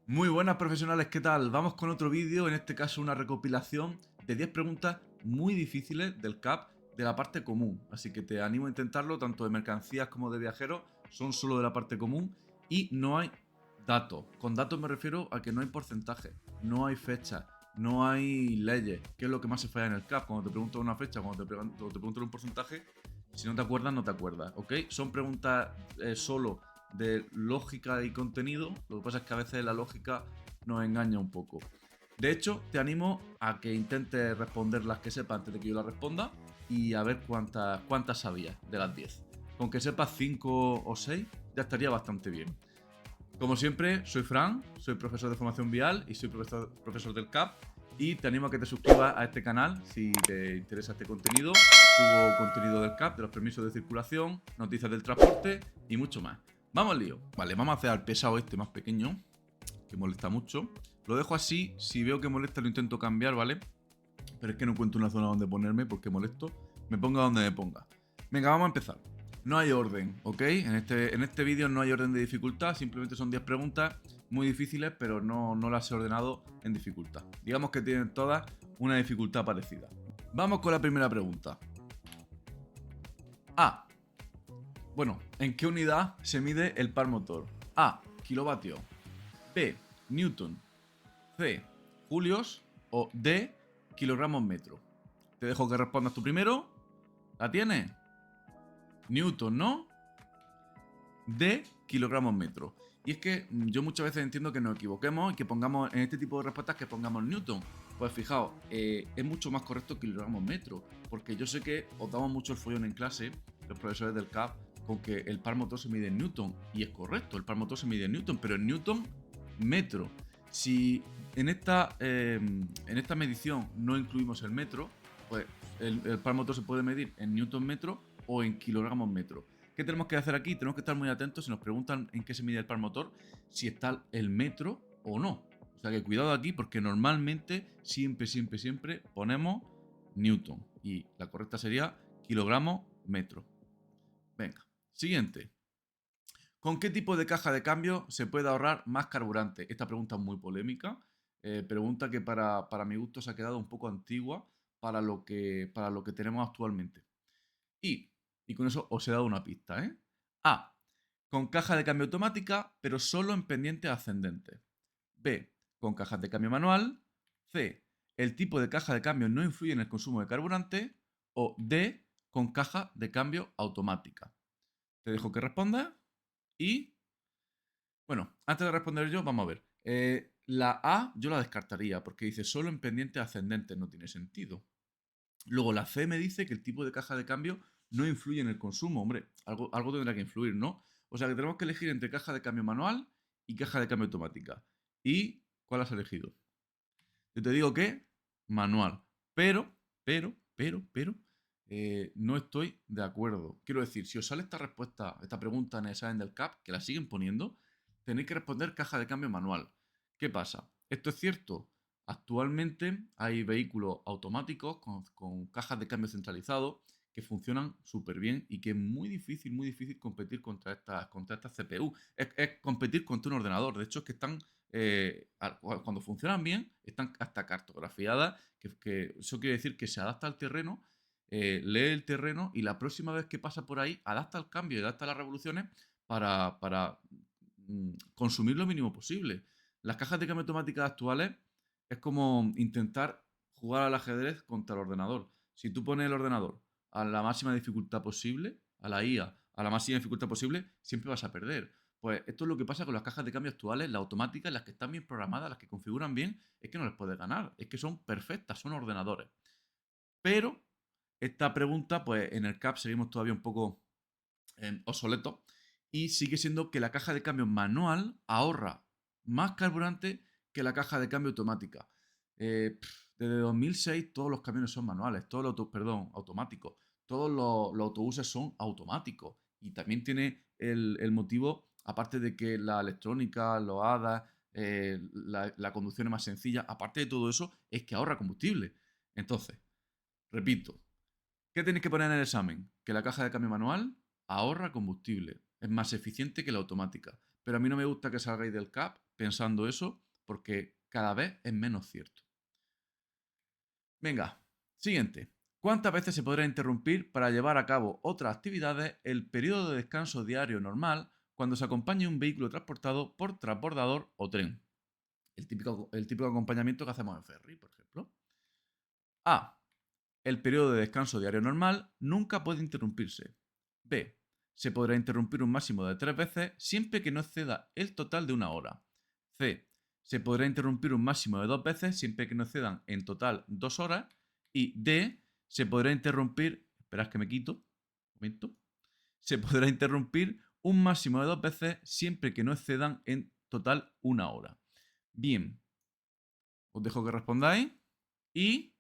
Muy buenas profesionales, ¿qué tal? Vamos con otro vídeo, en este caso una recopilación de 10 preguntas muy difíciles del CAP de la parte común. Así que te animo a intentarlo, tanto de mercancías como de viajeros, son solo de la parte común y no hay datos. Con datos me refiero a que no hay porcentaje, no hay fecha, no hay leyes, que es lo que más se falla en el CAP. Cuando te pregunto una fecha, cuando te pregunto un porcentaje, si no te acuerdas, no te acuerdas, ¿ok? Son preguntas solo de lógica y contenido. Lo que pasa es que a veces la lógica nos engaña un poco. De hecho, te animo a que intentes responder las que sepas antes de que yo las responda y a ver cuántas sabías de las 10. Con que sepas 5 o 6 ya estaría bastante bien. Como siempre, soy Fran, soy profesor de formación vial y soy profesor del CAP. Y te animo a que te suscribas a este canal si te interesa este contenido. Subo contenido del CAP, de los permisos de circulación, noticias del transporte y mucho más. Vamos al lío. Vale, vamos a hacer al pesado este más pequeño, que molesta mucho. Lo dejo así, si veo que molesta lo intento cambiar, ¿vale? Pero es que no encuentro una zona donde ponerme porque molesto. Me ponga donde me ponga. Venga, vamos a empezar. No hay orden, ¿ok? En este vídeo no hay orden de dificultad, simplemente son 10 preguntas muy difíciles, pero no las he ordenado en dificultad. Digamos que tienen todas una dificultad parecida. Vamos con la primera pregunta. A. Bueno, ¿en qué unidad se mide el par motor? A. Kilovatio. B. Newton. C. Julios. O D. Kilogramos metro. Te dejo que respondas tú primero. ¿La tienes? Newton, ¿no? De kilogramos metro. Y es que yo muchas veces entiendo que nos equivoquemos y que pongamos en este tipo de respuestas que pongamos Newton. Pues fijaos, es mucho más correcto kilogramos metro. Porque yo sé que os damos mucho el follón en clase, los profesores del CAP, con que el par motor se mide en Newton. Y es correcto, el par motor se mide en Newton, pero en Newton metro. Si en esta medición no incluimos el metro, pues el par motor se puede medir en Newton metro o en kilogramos metro. ¿Qué tenemos que hacer aquí? Tenemos que estar muy atentos si nos preguntan en qué se mide el par motor, si está el metro o no. O sea que cuidado aquí porque normalmente siempre ponemos Newton y la correcta sería kilogramos metro. Venga, siguiente. ¿Con qué tipo de caja de cambio se puede ahorrar más carburante? Esta pregunta es muy polémica. Pregunta que para mi gusto se ha quedado un poco antigua para lo que tenemos actualmente. Y con eso os he dado una pista, ¿eh? A. Con caja de cambio automática, pero solo en pendientes ascendentes. B. Con cajas de cambio manual. C. El tipo de caja de cambio no influye en el consumo de carburante. O D. Con caja de cambio automática. Te dejo que respondas. Y, bueno, antes de responder yo, vamos a ver. La A yo la descartaría porque dice solo en pendientes ascendentes, no tiene sentido. Luego la C me dice que el tipo de caja de cambio no influye en el consumo. Hombre, algo tendrá que influir, ¿no? O sea que tenemos que elegir entre caja de cambio manual y caja de cambio automática. ¿Y cuál has elegido? Yo te digo que manual. Pero, no estoy de acuerdo. Quiero decir, si os sale esta respuesta, esta pregunta en el examen del CAP, que la siguen poniendo, tenéis que responder caja de cambio manual. ¿Qué pasa? Esto es cierto. Actualmente hay vehículos automáticos con cajas de cambio centralizado que funcionan súper bien y que es muy difícil competir contra estas CPU. Es competir contra un ordenador. De hecho, es que están cuando funcionan bien, están hasta cartografiadas, que eso quiere decir que se adapta al terreno, lee el terreno y la próxima vez que pasa por ahí, adapta el cambio y adapta las revoluciones para consumir lo mínimo posible. Las cajas de cambio automáticas actuales es como intentar jugar al ajedrez contra el ordenador. Si tú pones el ordenador a la máxima dificultad posible, a la IA, a la máxima dificultad posible, siempre vas a perder. Pues esto es lo que pasa con las cajas de cambio actuales, las automáticas, las que están bien programadas, las que configuran bien, es que no les puedes ganar, es que son perfectas, son ordenadores. Pero esta pregunta, pues en el CAP seguimos todavía un poco obsoletos y sigue siendo que la caja de cambio manual ahorra más carburante que la caja de cambio automática. Desde 2006 todos los camiones son manuales, perdón, automáticos. Todos los autobuses son automáticos. Y también tiene el motivo, aparte de que la electrónica, los hadas, la conducción es más sencilla, aparte de todo eso, es que ahorra combustible. Entonces, repito, ¿qué tenéis que poner en el examen? Que la caja de cambio manual ahorra combustible, es más eficiente que la automática. Pero a mí no me gusta que salgáis del CAP pensando eso porque cada vez es menos cierto. Venga, siguiente. ¿Cuántas veces se podrá interrumpir para llevar a cabo otras actividades el periodo de descanso diario normal cuando se acompañe un vehículo transportado por transbordador o tren? El típico acompañamiento que hacemos en ferry, por ejemplo. A. El periodo de descanso diario normal nunca puede interrumpirse. B. Se podrá interrumpir un máximo de 3 veces siempre que no exceda el total de una hora. C. Se podrá interrumpir un máximo de 2 veces siempre que no excedan en total 2 horas. Y D. Se podrá interrumpir. Esperad que me quito. Un momento. Se podrá interrumpir un máximo de 2 veces siempre que no excedan en total una hora. Bien, os dejo que respondáis. Y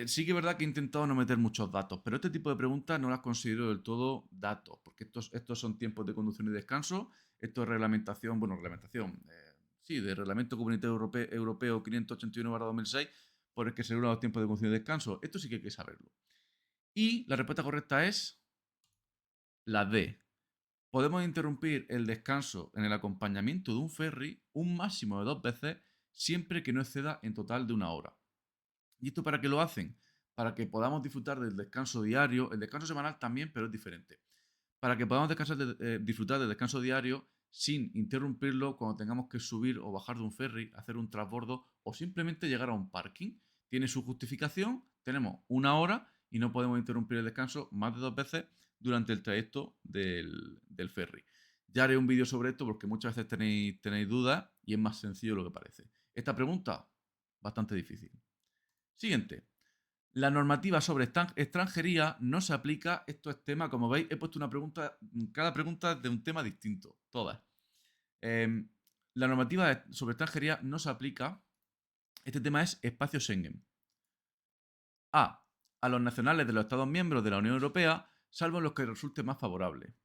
sí que es verdad que he intentado no meter muchos datos, pero este tipo de preguntas no las considero del todo datos, porque estos son tiempos de conducción y descanso, esto es reglamentación, sí, de Reglamento Comunitario Europeo 581/2006, por el que se regulan los tiempos de conducción y descanso. Esto sí que hay que saberlo. Y la respuesta correcta es la D. Podemos interrumpir el descanso en el acompañamiento de un ferry un máximo de 2 veces siempre que no exceda en total de una hora. ¿Y esto para qué lo hacen? Para que podamos disfrutar del descanso diario, el descanso semanal también, pero es diferente. Para que podamos disfrutar del descanso diario sin interrumpirlo cuando tengamos que subir o bajar de un ferry, hacer un transbordo o simplemente llegar a un parking. Tiene su justificación, tenemos una hora y no podemos interrumpir el descanso más de 2 veces durante el trayecto del ferry. Ya haré un vídeo sobre esto porque muchas veces tenéis dudas y es más sencillo de lo que parece. Esta pregunta, bastante difícil. Siguiente. La normativa sobre extranjería no se aplica. Esto es tema, como veis, he puesto una pregunta, cada pregunta de un tema distinto, todas. La normativa sobre extranjería no se aplica. Este tema es espacio Schengen. A. A los nacionales de los Estados miembros de la Unión Europea, salvo en los que resulte más favorable.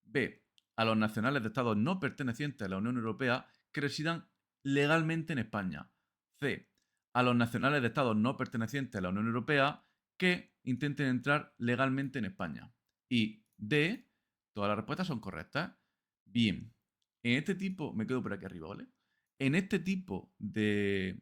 B. A los nacionales de Estados no pertenecientes a la Unión Europea que residan legalmente en España. C. A los nacionales de Estados no pertenecientes a la Unión Europea que intenten entrar legalmente en España. Y D. Todas las respuestas son correctas. Bien. En este tipo, me quedo por aquí arriba, ¿vale? En este tipo de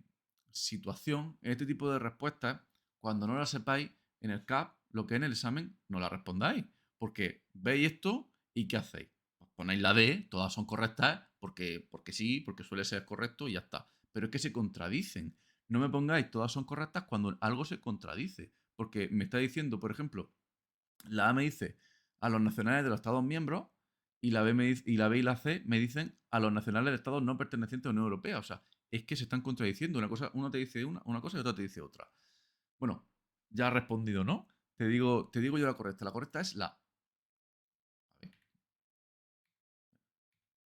situación, en este tipo de respuestas, cuando no las sepáis, en el CAP, lo que es en el examen, no la respondáis. Porque veis esto y ¿qué hacéis? Pues ponéis la D, todas son correctas, porque sí, porque suele ser correcto y ya está. Pero es que se contradicen. No me pongáis todas son correctas cuando algo se contradice. Porque me está diciendo, por ejemplo, la A me dice a los nacionales de los Estados miembros y la B y la C me dicen a los nacionales de Estados no pertenecientes a la Unión Europea. O sea, es que se están contradiciendo. Una te dice una cosa y otra te dice otra. Bueno, ya has respondido, ¿no? Te digo yo la correcta. La correcta es la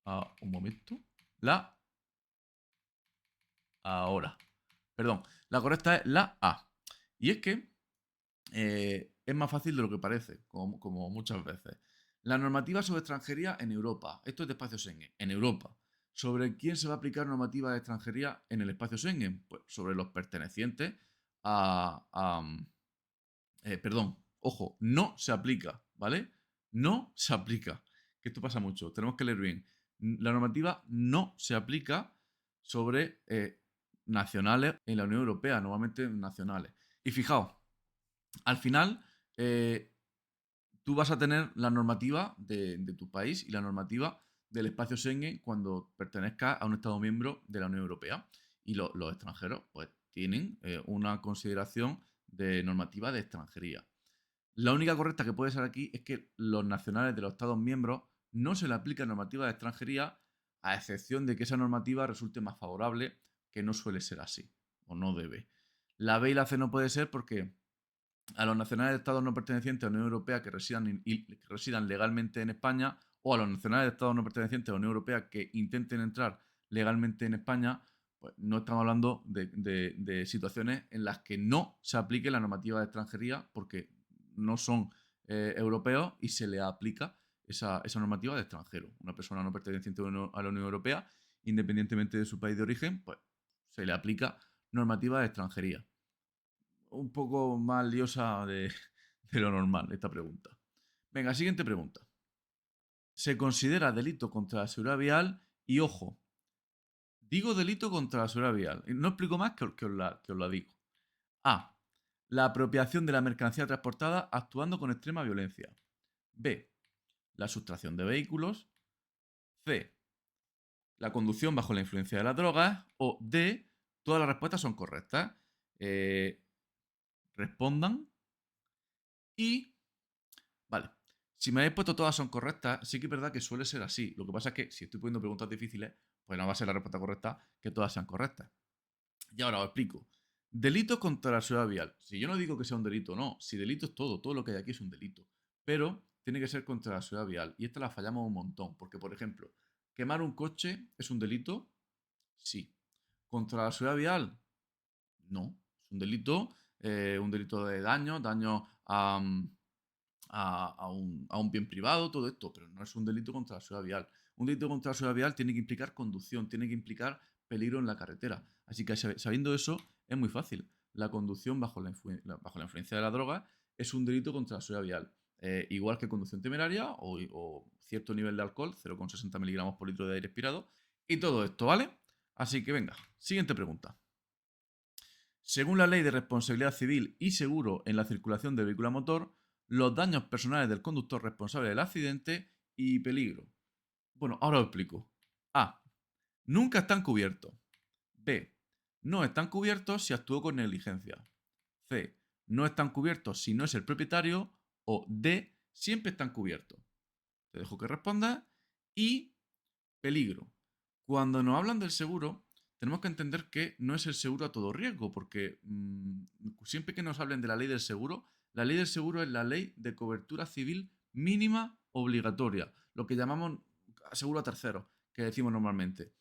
A. ver. Un momento. La ahora. Perdón. La correcta es la A. Y es que es más fácil de lo que parece, como muchas veces. La normativa sobre extranjería en Europa. Esto es de espacio Schengen. En Europa. ¿Sobre quién se va a aplicar normativa de extranjería en el espacio Schengen? Pues sobre los pertenecientes perdón, ojo, no se aplica, ¿vale? No se aplica. Que esto pasa mucho, tenemos que leer bien. La normativa no se aplica sobre nacionales en la Unión Europea, normalmente nacionales. Y fijaos, al final tú vas a tener la normativa de tu país y la normativa del espacio Schengen cuando pertenezcas a un Estado miembro de la Unión Europea. Y los extranjeros, pues, tienen una consideración de normativa de extranjería. La única correcta que puede ser aquí es que los nacionales de los Estados miembros no se le aplica normativa de extranjería, a excepción de que esa normativa resulte más favorable, que no suele ser así, o no debe. La B y la C no puede ser porque a los nacionales de Estados no pertenecientes a la Unión Europea que residan legalmente en España, o a los nacionales de Estados no pertenecientes a la Unión Europea que intenten entrar legalmente en España, pues no estamos hablando de situaciones en las que no se aplique la normativa de extranjería porque no son europeos y se le aplica esa normativa de extranjero. Una persona no perteneciente a la Unión Europea, independientemente de su país de origen, pues se le aplica normativa de extranjería. Un poco más liosa de lo normal esta pregunta. Venga, siguiente pregunta. Se considera delito contra la seguridad vial y, ojo, Digo delito contra la seguridad vial. No explico más que os la digo. A. La apropiación de la mercancía transportada actuando con extrema violencia. B. La sustracción de vehículos. C. La conducción bajo la influencia de las drogas. O D. Todas las respuestas son correctas. Eh, respondan. Y vale. Si me habéis puesto todas son correctas, sí que es verdad que suele ser así. Lo que pasa es que si estoy poniendo preguntas difíciles, pues no va a ser la respuesta correcta que todas sean correctas. Y ahora os explico. Delitos contra la seguridad vial. Si yo no digo que sea un delito, no. Si delito es todo lo que hay aquí es un delito. Pero tiene que ser contra la seguridad vial. Y esta la fallamos un montón. Porque, por ejemplo, quemar un coche es un delito. Sí. Contra la seguridad vial, no. Es un delito de daño a un bien privado, todo esto, pero no es un delito contra la seguridad vial. Un delito contra la seguridad vial tiene que implicar conducción, tiene que implicar peligro en la carretera. Así que sabiendo eso, es muy fácil. La conducción bajo la influencia de la droga es un delito contra la seguridad vial. Igual que conducción temeraria o cierto nivel de alcohol, 0,60 miligramos por litro de aire expirado. Y todo esto, ¿vale? Así que venga, siguiente pregunta. Según la Ley de Responsabilidad Civil y Seguro en la circulación de vehículo a motor, los daños personales del conductor responsable del accidente y peligro. Bueno, ahora os explico. A. Nunca están cubiertos. B. No están cubiertos si actuó con negligencia. C. No están cubiertos si no es el propietario. O D. Siempre están cubiertos. Te dejo que respondas. Y peligro. Cuando nos hablan del seguro, tenemos que entender que no es el seguro a todo riesgo, porque siempre que nos hablen de la ley del seguro es la ley de cobertura civil mínima obligatoria, lo que llamamos seguro a terceros, que decimos normalmente.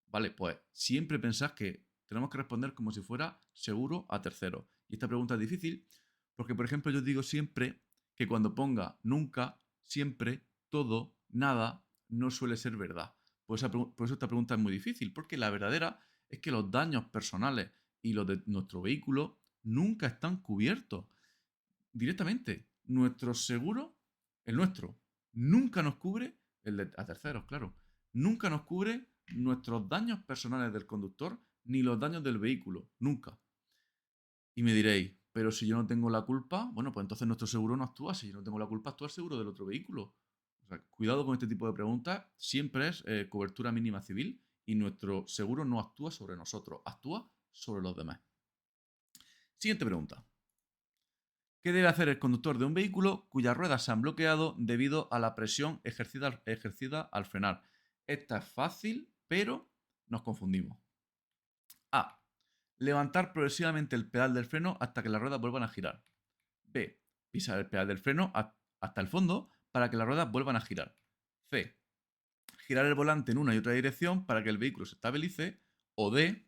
Vale, pues siempre pensás que tenemos que responder como si fuera seguro a terceros. Y esta pregunta es difícil porque, por ejemplo, yo digo siempre que cuando ponga nunca, siempre, todo, nada, no suele ser verdad. Por eso esta pregunta es muy difícil, porque la verdadera es que los daños personales y los de nuestro vehículo nunca están cubiertos directamente. Nuestro seguro, el nuestro, nunca nos cubre, el de a terceros, claro, nunca nos cubre nuestros daños personales del conductor ni los daños del vehículo, nunca. Y me diréis, pero si yo no tengo la culpa, bueno, pues entonces nuestro seguro no actúa. Si yo no tengo la culpa, actúa el seguro del otro vehículo. O sea, cuidado con este tipo de preguntas. Siempre es cobertura mínima civil y nuestro seguro no actúa sobre nosotros, actúa sobre los demás. Siguiente pregunta. ¿Qué debe hacer el conductor de un vehículo cuyas ruedas se han bloqueado debido a la presión ejercida al frenar? Esta es fácil, pero nos confundimos. A. Levantar progresivamente el pedal del freno hasta que las ruedas vuelvan a girar. B. Pisar el pedal del freno hasta el fondo para que las ruedas vuelvan a girar. C. Girar el volante en una y otra dirección para que el vehículo se estabilice. O D.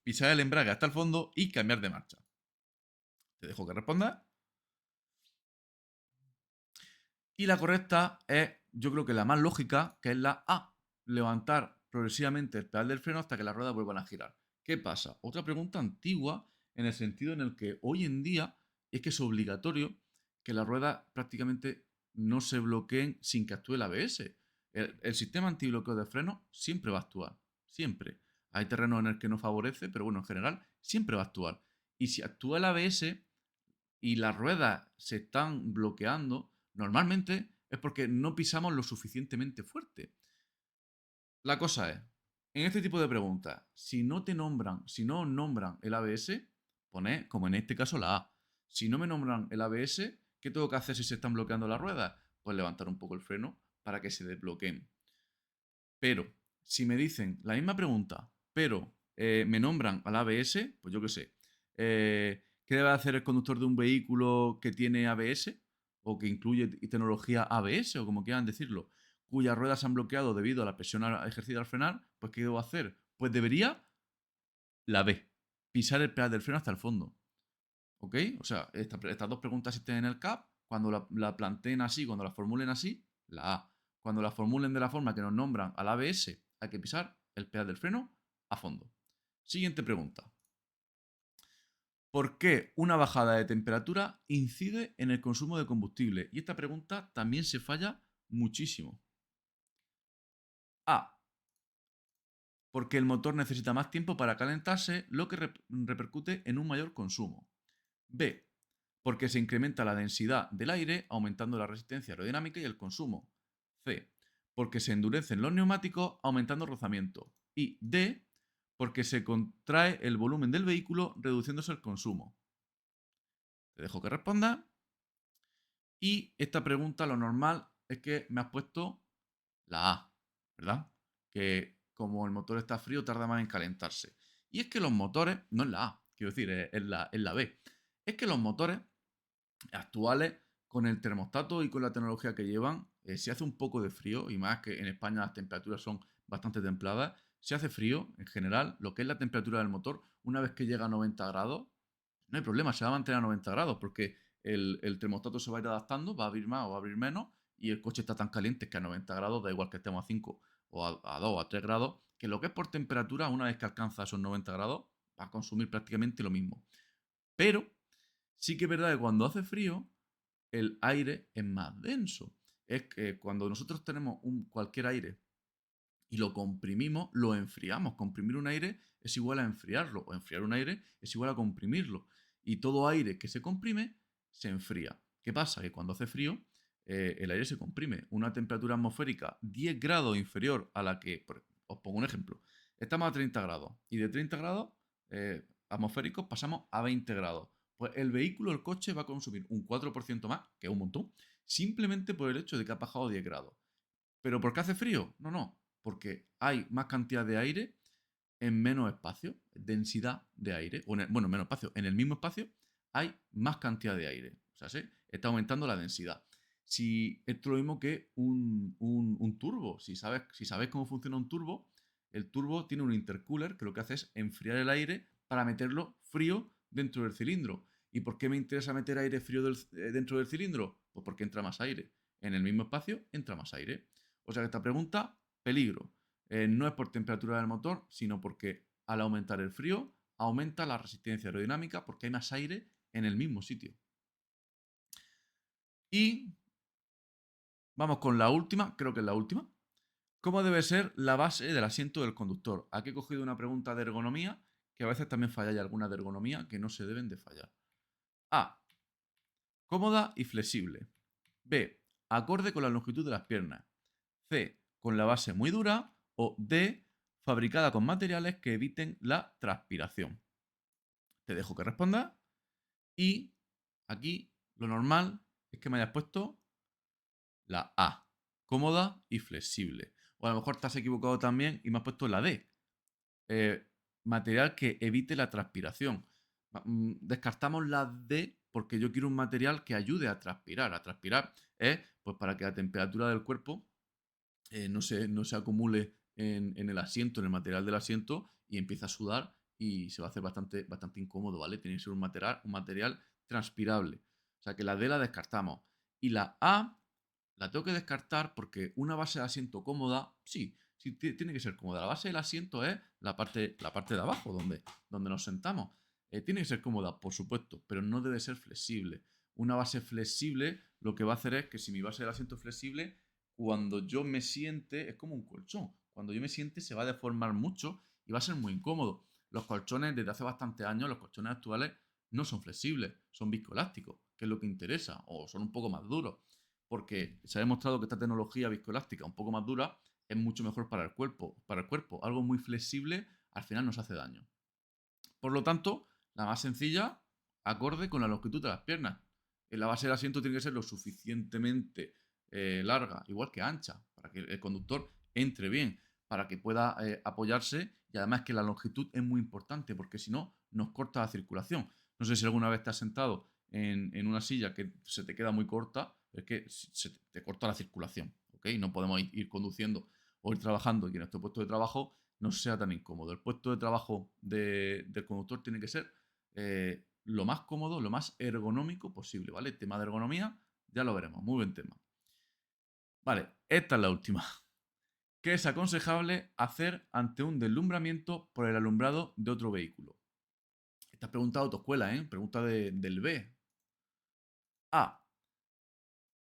Pisar el embrague hasta el fondo y cambiar de marcha. Te dejo que respondas. Y la correcta es, yo creo que la más lógica, que es la A. Levantar progresivamente el pedal del freno hasta que las ruedas vuelvan a girar. ¿Qué pasa? Otra pregunta antigua en el sentido en el que hoy en día es que es obligatorio que las ruedas prácticamente no se bloqueen sin que actúe el ABS. El sistema antibloqueo de freno siempre va a actuar. Siempre. Hay terrenos en el que no favorece, pero bueno, en general siempre va a actuar. Y si actúa el ABS, y las ruedas se están bloqueando, normalmente es porque no pisamos lo suficientemente fuerte. La cosa es, en este tipo de preguntas, si no nombran el ABS, pone como en este caso la A. Si no me nombran el ABS, ¿qué tengo que hacer si se están bloqueando las ruedas? Pues levantar un poco el freno para que se desbloqueen. Pero, si me dicen la misma pregunta, pero me nombran al ABS, pues yo qué sé. ¿Qué debe hacer el conductor de un vehículo que tiene ABS? O que incluye tecnología ABS, o como quieran decirlo, cuyas ruedas se han bloqueado debido a la presión ejercida al frenar, pues ¿qué debo hacer? Pues debería la B, pisar el pedal del freno hasta el fondo. ¿Ok? O sea, estas dos preguntas estén en el CAP, cuando la planteen así, cuando la formulen así, la A. Cuando la formulen de la forma que nos nombran al ABS, hay que pisar el pedal del freno a fondo. Siguiente pregunta. ¿Por qué una bajada de temperatura incide en el consumo de combustible? Y esta pregunta también se falla muchísimo. A. porque el motor necesita más tiempo para calentarse, lo que repercute en un mayor consumo. B, porque se incrementa la densidad del aire, aumentando la resistencia aerodinámica y el consumo. C, porque se endurecen los neumáticos, aumentando el rozamiento. Y D, porque se contrae el volumen del vehículo, reduciéndose el consumo. Te dejo que responda. Y esta pregunta, lo normal es que me has puesto la A, ¿verdad? Que como el motor está frío, tarda más en calentarse. Y es que los motores, no es la A, quiero decir, es la B. Es que los motores actuales, con el termostato y con la tecnología que llevan, si hace un poco de frío, y más que en España las temperaturas son bastante templadas, si hace frío, en general, lo que es la temperatura del motor, una vez que llega a 90 grados, no hay problema, se va a mantener a 90 grados, porque el termostato se va a ir adaptando, va a abrir más o va a abrir menos, y el coche está tan caliente que a 90 grados, da igual que estemos a 5 o a 2 o a 3 grados, que lo que es por temperatura, una vez que alcanza esos 90 grados, va a consumir prácticamente lo mismo. Pero sí que es verdad que cuando hace frío, el aire es más denso. Es que cuando nosotros tenemos cualquier aire y lo comprimimos, lo enfriamos. Comprimir un aire es igual a enfriarlo, o enfriar un aire es igual a comprimirlo. Y todo aire que se comprime se enfría. ¿Qué pasa? Que cuando hace frío, el aire se comprime. Una temperatura atmosférica 10 grados inferior a la que, os pongo un ejemplo, estamos a 30 grados y de 30 grados atmosféricos pasamos a 20 grados. Pues el vehículo, el coche, va a consumir un 4% más, que es un montón, simplemente por el hecho de que ha bajado 10 grados. ¿Pero por qué hace frío? No, no, porque hay más cantidad de aire en menos espacio, densidad de aire, bueno, menos espacio, en el mismo espacio hay más cantidad de aire, o sea, ¿sí? Está aumentando la densidad. Si esto es lo mismo que un turbo, si sabes cómo funciona un turbo, el turbo tiene un intercooler que lo que hace es enfriar el aire para meterlo frío dentro del cilindro. ¿Y por qué me interesa meter aire frío dentro del cilindro? Pues porque entra más aire. En el mismo espacio entra más aire. O sea que esta pregunta, peligro. No es por temperatura del motor, sino porque al aumentar el frío, aumenta la resistencia aerodinámica porque hay más aire en el mismo sitio. Y vamos con la última, creo que es la última. ¿Cómo debe ser la base del asiento del conductor? Aquí he cogido una pregunta de ergonomía, que a veces también falla, hay algunas de ergonomía que no se deben de fallar. A. Cómoda y flexible. B. Acorde con la longitud de las piernas. C. Con la base muy dura. O D. Fabricada con materiales que eviten la transpiración. Te dejo que respondas. Y aquí lo normal es que me hayas puesto la A. Cómoda y flexible. O a lo mejor te has equivocado también y me has puesto la D. Material que evite la transpiración. Descartamos la D porque yo quiero un material que ayude a transpirar. A transpirar es pues, para que la temperatura del cuerpo no se acumule en el asiento, en el material del asiento y empiece a sudar y se va a hacer bastante, bastante incómodo, ¿vale? Tiene que ser un material transpirable. O sea que la D la descartamos. Y la A la tengo que descartar porque una base de asiento cómoda, sí, sí tiene que ser cómoda. La base del asiento es la parte de abajo, donde nos sentamos. Tiene que ser cómoda, por supuesto, pero no debe ser flexible. Una base flexible lo que va a hacer es que si mi base del asiento es flexible, cuando yo me siente, es como un colchón. Cuando yo me siente se va a deformar mucho y va a ser muy incómodo. Los colchones, desde hace bastantes años, los colchones actuales no son flexibles, son viscoelásticos, que es lo que interesa, o son un poco más duros porque se ha demostrado que esta tecnología viscoelástica un poco más dura es mucho mejor para el cuerpo. Para el cuerpo, algo muy flexible al final nos hace daño. Por lo tanto, la más sencilla, acorde con la longitud de las piernas. La base del asiento tiene que ser lo suficientemente larga, igual que ancha, para que el conductor entre bien, para que pueda apoyarse y además que la longitud es muy importante porque si no nos corta la circulación. No sé si alguna vez te has sentado en una silla que se te queda muy corta, es que se te corta la circulación, ¿ok? No podemos ir conduciendo o ir trabajando y en nuestro puesto de trabajo no sea tan incómodo. El puesto de trabajo del conductor tiene que ser lo más cómodo, lo más ergonómico posible, ¿vale? El tema de ergonomía, ya lo veremos, muy buen tema. Vale, esta es la última. ¿Qué es aconsejable hacer ante un deslumbramiento por el alumbrado de otro vehículo? Esta es pregunta de autoescuela, ¿eh? Pregunta del B. A.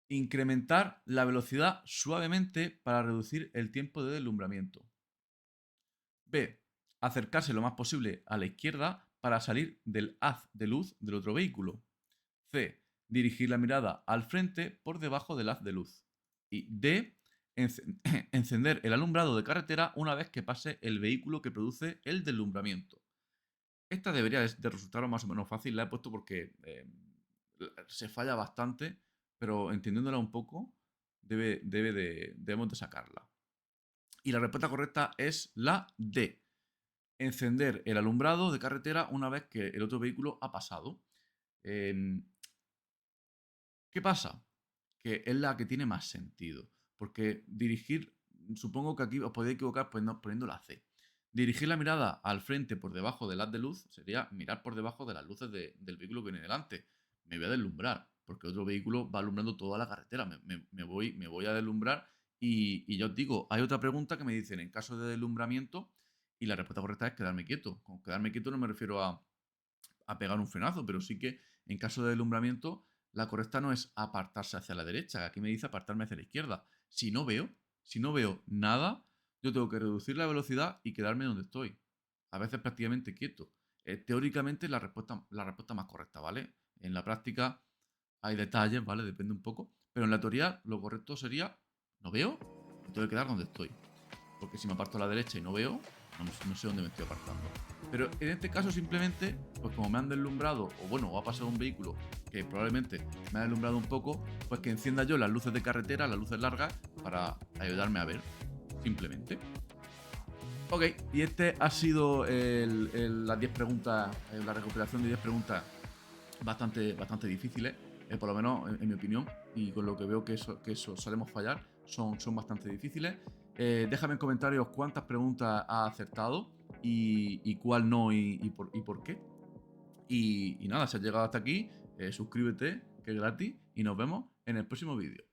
Incrementar la velocidad suavemente para reducir el tiempo de deslumbramiento. B. Acercarse lo más posible a la izquierda para salir del haz de luz del otro vehículo. C. Dirigir la mirada al frente por debajo del haz de luz. Y D. Encender el alumbrado de carretera una vez que pase el vehículo que produce el deslumbramiento. Esta debería de resultar más o menos fácil. La he puesto porque se falla bastante, pero entendiéndola un poco, debemos de sacarla. Y la respuesta correcta es la D. Encender el alumbrado de carretera una vez que el otro vehículo ha pasado. ¿Qué pasa? Que es la que tiene más sentido. Porque dirigir, supongo que aquí os podéis equivocar poniendo la C. Dirigir la mirada al frente por debajo del haz de luz sería mirar por debajo de las luces del vehículo que viene delante. Me voy a deslumbrar, porque otro vehículo va alumbrando toda la carretera. Me voy a deslumbrar. Y ya os digo, hay otra pregunta que me dicen en caso de deslumbramiento, y la respuesta correcta es quedarme quieto. Con quedarme quieto no me refiero a pegar un frenazo, pero sí que en caso de deslumbramiento la correcta no es apartarse hacia la derecha, aquí me dice apartarme hacia la izquierda. Si no veo nada, yo tengo que reducir la velocidad y quedarme donde estoy. A veces prácticamente quieto. Teóricamente la respuesta más correcta, ¿vale? En la práctica hay detalles, ¿vale? Depende un poco. Pero en la teoría lo correcto sería, no veo, me tengo que quedar donde estoy. Porque si me aparto a la derecha y no veo, no sé dónde me estoy apartando. Pero en este caso simplemente, pues como me han deslumbrado, o bueno, o ha pasado un vehículo que probablemente me ha deslumbrado un poco, pues que encienda yo las luces de carretera, las luces largas, para ayudarme a ver, simplemente. Ok, y este ha sido las 10 preguntas, la recopilación de 10 preguntas bastante difíciles, por lo menos en mi opinión, y con lo que veo que eso solemos fallar, son bastante difíciles. Déjame en comentarios cuántas preguntas has acertado y cuál no y por qué. Y nada, si has llegado hasta aquí, suscríbete, que es gratis, y nos vemos en el próximo vídeo.